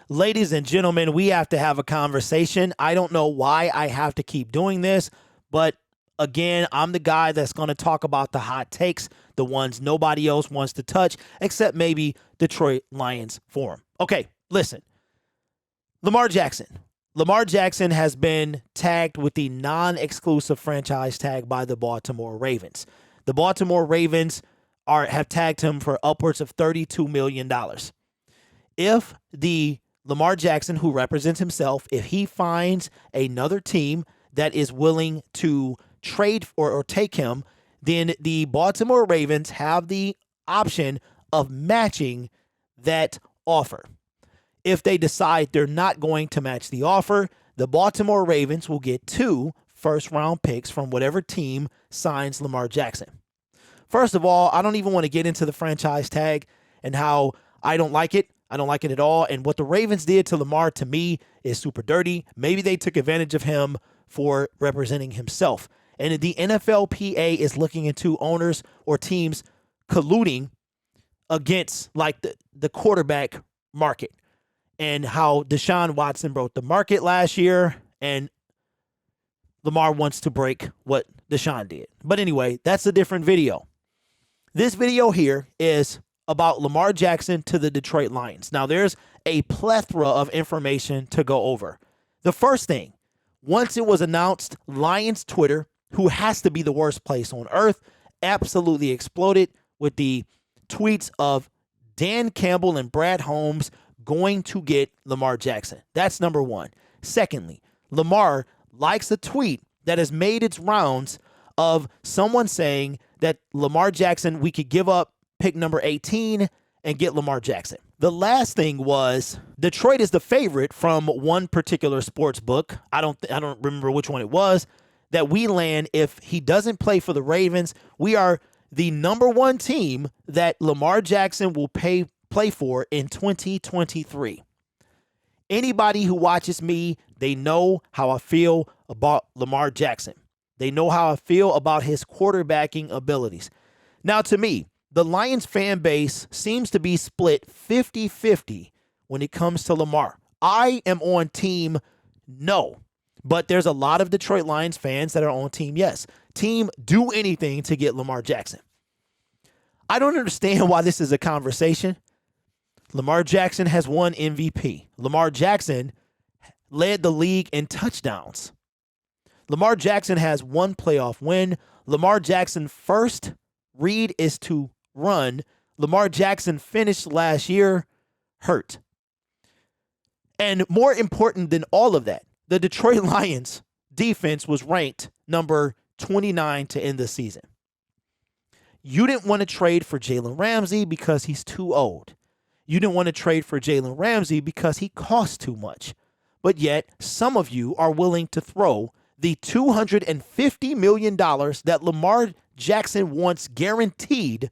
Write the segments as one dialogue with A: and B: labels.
A: Ladies and gentlemen, we have to have a conversation. I don't know why I have to keep doing this, but again, I'm the guy that's going to talk about the hot takes, the ones nobody else wants to touch, except maybe Detroit Lions Forum. Okay, listen. Lamar Jackson. Lamar Jackson has been tagged with the non-exclusive franchise tag by the Baltimore Ravens. The Baltimore Ravens have tagged him for upwards of $32 million. If the Lamar Jackson, who represents himself, if he finds another team that is willing to trade or take him, then the Baltimore Ravens have the option of matching that offer. If they decide they're not going to match the offer, the Baltimore Ravens will get 2 first-round picks from whatever team signs Lamar Jackson. First of all, I don't even want to get into the franchise tag and how I don't like it. I don't like it at all. And what the Ravens did to Lamar, to me, is super dirty. Maybe they took advantage of him for representing himself. And the NFLPA is looking into owners or teams colluding against like the quarterback market, and how Deshaun Watson broke the market last year, and Lamar wants to break what Deshaun did. But anyway, that's a different video. This video here is about Lamar Jackson to the Detroit Lions. Now, there's a plethora of information to go over. The first thing, once it was announced, Lions Twitter, who has to be the worst place on earth, absolutely exploded with the tweets of Dan Campbell and Brad Holmes going to get Lamar Jackson. That's number one. Secondly, Lamar likes a tweet that has made its rounds of someone saying that Lamar Jackson, we could give up pick number 18 and get Lamar Jackson. The last thing was Detroit is the favorite from one particular sports book. I don't remember which one it was, that we land if he doesn't play for the Ravens. We are the number one team that Lamar Jackson will play for in 2023. Anybody who watches me, they know how I feel about Lamar Jackson. They know how I feel about his quarterbacking abilities. Now, to me, the Lions fan base seems to be split 50-50 when it comes to Lamar. I am on team no, but there's a lot of Detroit Lions fans that are on team yes. Team do anything to get Lamar Jackson. I don't understand why this is a conversation. Lamar Jackson has won MVP. Lamar Jackson led the league in touchdowns. Lamar Jackson has one playoff win. Lamar Jackson first read is to run. Lamar Jackson finished last year hurt. And more important than all of that, the Detroit Lions defense was ranked number 29 to end the season. You didn't want to trade for Jalen Ramsey because he's too old. You didn't want to trade for Jalen Ramsey because he costs too much. But yet, some of you are willing to throw the $250 million that Lamar Jackson wants guaranteed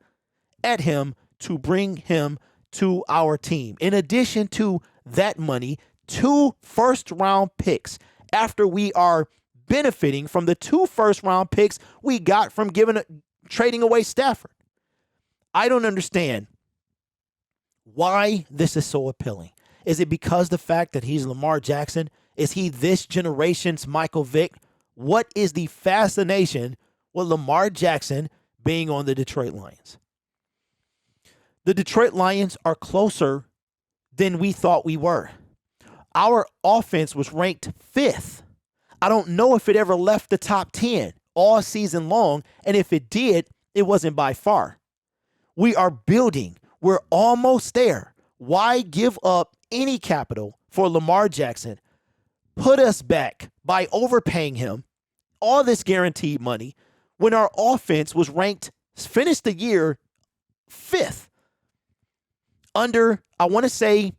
A: at him to bring him to our team. In addition to that money, 2 first-round picks after we are benefiting from the 2 first-round picks we got from trading away Stafford. I don't understand why this is so appealing. Is it because the fact that he's Lamar Jackson? Is he this generation's Michael Vick? What is the fascination with Lamar Jackson being on the Detroit Lions? The Detroit Lions are closer than we thought we were. Our offense was ranked 5th. I don't know if it ever left the top 10 all season long, and if it did, it wasn't by far. We are building. We're almost there. Why give up any capital for Lamar Jackson? Put us back by overpaying him all this guaranteed money when our offense was finished the year 5th. I want to say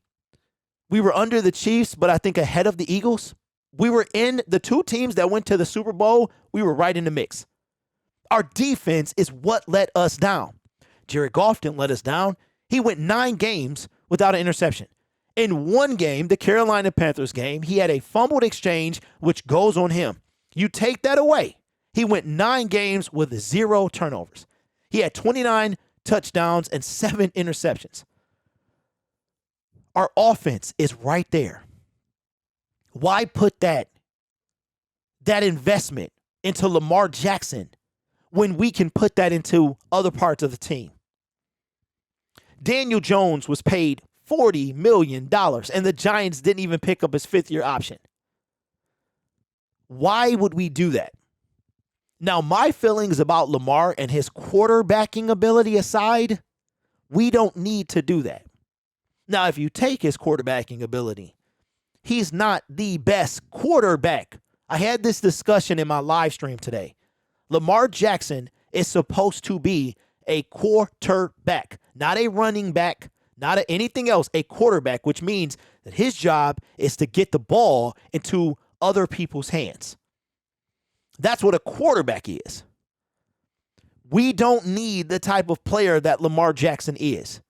A: we were under the Chiefs, but I think ahead of the Eagles. We were in the 2 teams that went to the Super Bowl. We were right in the mix. Our defense is what let us down. Jared Goff didn't let us down. He went 9 games without an interception. In one game, the Carolina Panthers game, he had a fumbled exchange, which goes on him. You take that away. He went 9 games with 0 turnovers. He had 29 touchdowns and 7 interceptions. Our offense is right there. Why put that investment into Lamar Jackson when we can put that into other parts of the team? Daniel Jones was paid $40 million, and the Giants didn't even pick up his fifth-year option. Why would we do that? Now, my feelings about Lamar and his quarterbacking ability aside, we don't need to do that. Now, if you take his quarterbacking ability, he's not the best quarterback. I had this discussion in my live stream today. Lamar Jackson is supposed to be a quarterback, not a running back, not anything else, a quarterback, which means that his job is to get the ball into other people's hands. That's what a quarterback is. We don't need the type of player that Lamar Jackson is.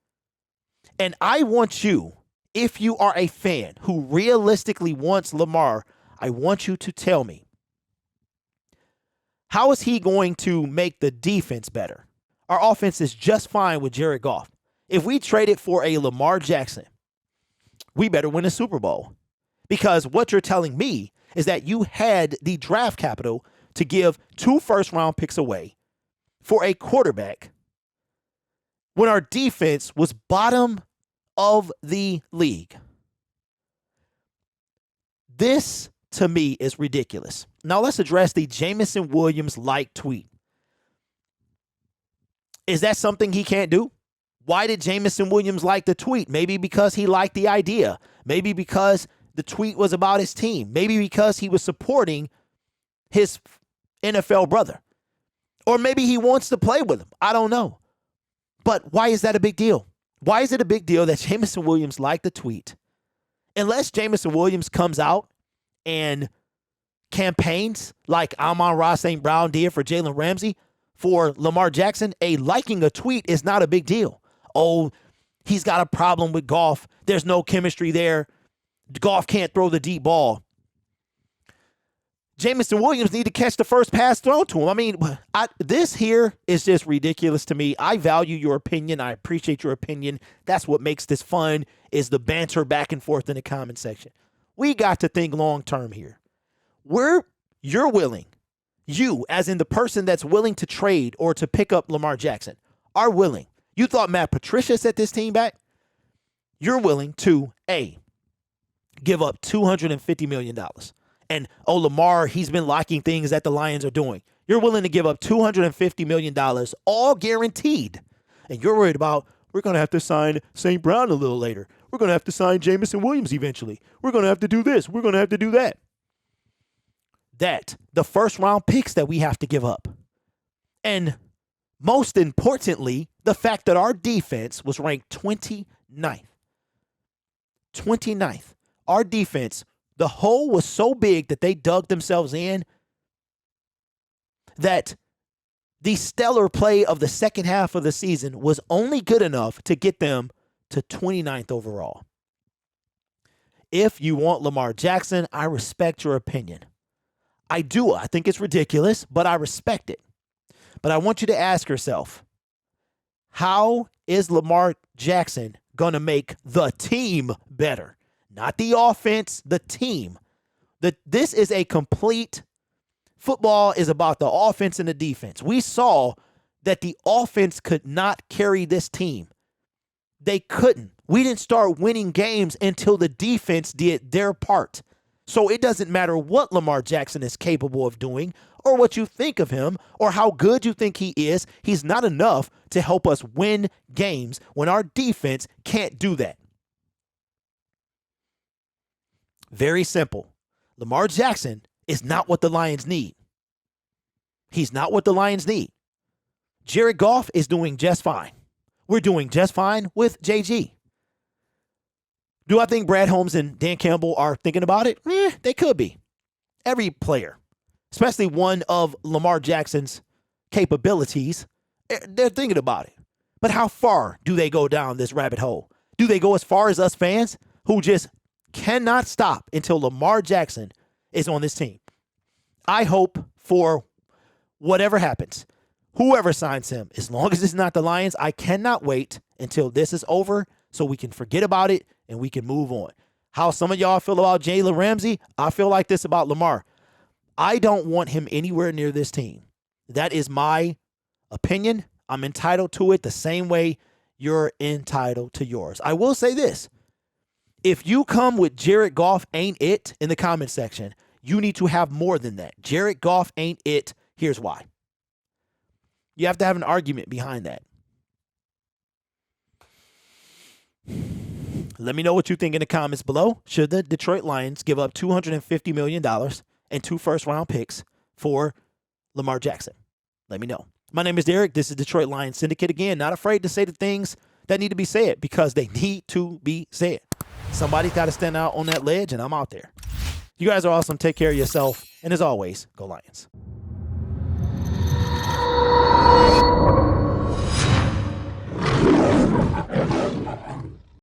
A: And I want you, if you are a fan who realistically wants Lamar, I want you to tell me, how is he going to make the defense better? Our offense is just fine with Jared Goff. If we traded for a Lamar Jackson, we better win a Super Bowl. Because what you're telling me is that you had the draft capital to give 2 first-round picks away for a quarterback when our defense was bottom of the league. This, to me, is ridiculous. Now let's address the Jameson Williams-like tweet. Is that something he can't do? Why did Jameson Williams like the tweet? Maybe because he liked the idea. Maybe because the tweet was about his team. Maybe because he was supporting his NFL brother. Or maybe he wants to play with him. I don't know. But why is that a big deal? Why is it a big deal that Jameson Williams liked the tweet? Unless Jameson Williams comes out and campaigns like Amon-Ra St. Brown did for Jalen Ramsey, for Lamar Jackson, liking a tweet is not a big deal. Oh, he's got a problem with Goff. There's no chemistry there. Goff can't throw the deep ball. Jameson Williams need to catch the first pass thrown to him. I mean, this here is just ridiculous to me. I value your opinion. I appreciate your opinion. That's what makes this fun, is the banter back and forth in the comment section. We got to think long term here. You're willing, you as in the person that's willing to trade or to pick up Lamar Jackson, are willing. You thought Matt Patricia set this team back? You're willing to, give up $250 million. And, Lamar, he's been liking things that the Lions are doing. You're willing to give up $250 million, all guaranteed. And you're worried about, we're going to have to sign St. Brown a little later. We're going to have to sign Jameson Williams eventually. We're going to have to do this. We're going to have to do that. The first round picks that we have to give up. And most importantly, the fact that our defense was ranked 29th. 29th. Our defense, the hole was so big that they dug themselves in that the stellar play of the second half of the season was only good enough to get them to 29th overall. If you want Lamar Jackson, I respect your opinion. I do. I think it's ridiculous, but I respect it. But I want you to ask yourself, how is Lamar Jackson going to make the team better? Not the offense, the team. This is a complete football is about the offense and the defense. We saw that the offense could not carry this team. They couldn't. We didn't start winning games until the defense did their part. So it doesn't matter what Lamar Jackson is capable of doing or what you think of him or how good you think he is. He's not enough to help us win games when our defense can't do that. Very simple. Lamar Jackson is not what the Lions need. He's not what the Lions need. Jared Goff is doing just fine. We're doing just fine with JG. Do I think Brad Holmes and Dan Campbell are thinking about it? They could be. Every player, especially one of Lamar Jackson's capabilities, they're thinking about it. But how far do they go down this rabbit hole? Do they go as far as us fans who just cannot stop until Lamar Jackson is on this team? I hope for whatever happens, whoever signs him, as long as it's not the Lions, I cannot wait until this is over so we can forget about it, and we can move on. How some of y'all feel about Jalen Ramsey, I feel like this about Lamar. I don't want him anywhere near this team. That is my opinion. I'm entitled to it the same way you're entitled to yours. I will say this. If you come with Jared Goff ain't it in the comment section, you need to have more than that. Jared Goff ain't it. Here's why. You have to have an argument behind that. Let me know what you think in the comments below. Should the Detroit Lions give up $250 million and 2 first-round picks for Lamar Jackson? Let me know. My name is Derek. This is Detroit Lions Syndicate. Again, not afraid to say the things that need to be said because they need to be said. Somebody's got to stand out on that ledge, and I'm out there. You guys are awesome. Take care of yourself. And as always, go Lions.